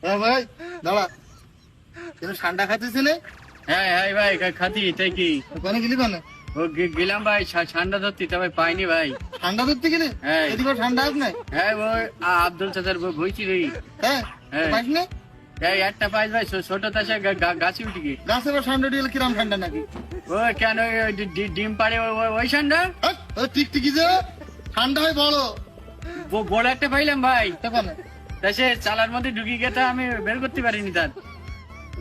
হ্যাঁ ভাই দাঁড়া, তুমি ঠান্ডা খাচ্ছিস না? হ্যাঁ হ্যাঁ ভাই খাতি তাই কি ওখানে গেলি কেন? গেলাম ভাই ঠান্ডা ধরতে তবে পাইনি ভাই। ঠান্ডা ধরতে গেলি? হ্যাঁ। এদিকে ঠান্ডা আছে না? হ্যাঁ ওই আব্দুল চাচার বইছি রই। হ্যাঁ হ্যাঁ। পাইস না? এই একটা পাইস ভাই ছোট তাছে গাছে উঠে গিয়ে গাছে এবার ঠান্ডা দিলে কিরাম ঠান্ডা নাকি? ও কেন ওই ডিম পাড়ে ওই ঠান্ডা হ্যাঁ, ওই টিকটিকি যে ঠান্ডা হয় বড় বড় একটা পাইলাম ভাই। তখন তা সে চালার মধ্যে ঢুকি গেছে আমি বের করতে পারিনি তার।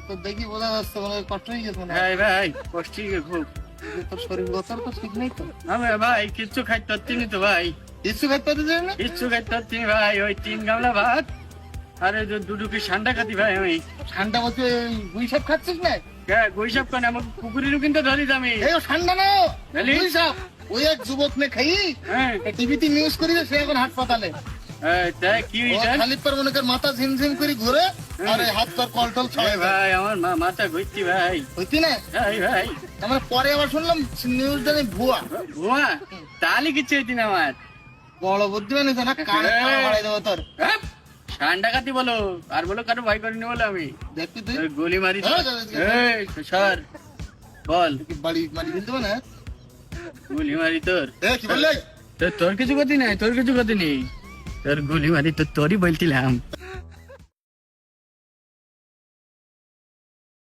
তো দেখি বোঝা যাচ্ছে মানে কষ্ট হয়ে গেছে মনে হয়। হ্যাঁ ভাই কষ্ট খুব। তোর শরীর গতর তো ঠিক নেই তো। আমি ভাই কিচ্ছু খাইতে পারতিনি তো ভাই, কিছু খাইতে পারতে যাই না? কিচ্ছু খাইতে পারতিনি ভাই। ওই 3 গামলা ভাত আরে দুটো কি ঠান্ডা খাতি ভাই আমি। ঠান্ডা বলতে গুই সাপ খাচ্ছিস না? গৈসব কেন আমার পুকুরেরও কিন্তু ধরিস আমি। এই ও ঠান্ডা না, তাহলে? গুই সাপ। ওই এক যুবক নে খাই হ্যাঁ টিভিতে নিউজ করি সে এখন হাসপাতালে। তাই কি ও হইছে? খালি পর মনে কর মাথা ঝিমঝিম করে ঘুরে আর এই হাত তোর কলটল এই ছড়াই ভাই আমার মাথা ঘুরছি ভাই। হইতি না? এই ভাই আমার পরে আবার শুনলাম নিউজটা নেই ভুয়া। ভুয়া তাহলে কিচ্ছু হইতি না আমার। বড় বুদ্ধি বানিয়েছে না, কানে বাড়াই দেবো তোর। হ্যাঁ, ঠান্ডা খাতি বলো আর বলো কারো ভয় করিনি বলো আমি। দেখবি তুই ওই গুলি মারি হ্যাঁ, এই সর বল কি বাড়ি মারি দিতে না? গুলি মারি তোর। কি বললে? তোর কিছু গতি নাই, তোর কিছু গতি নেই। তোর গুলি মারি তোরই বলছিলাম।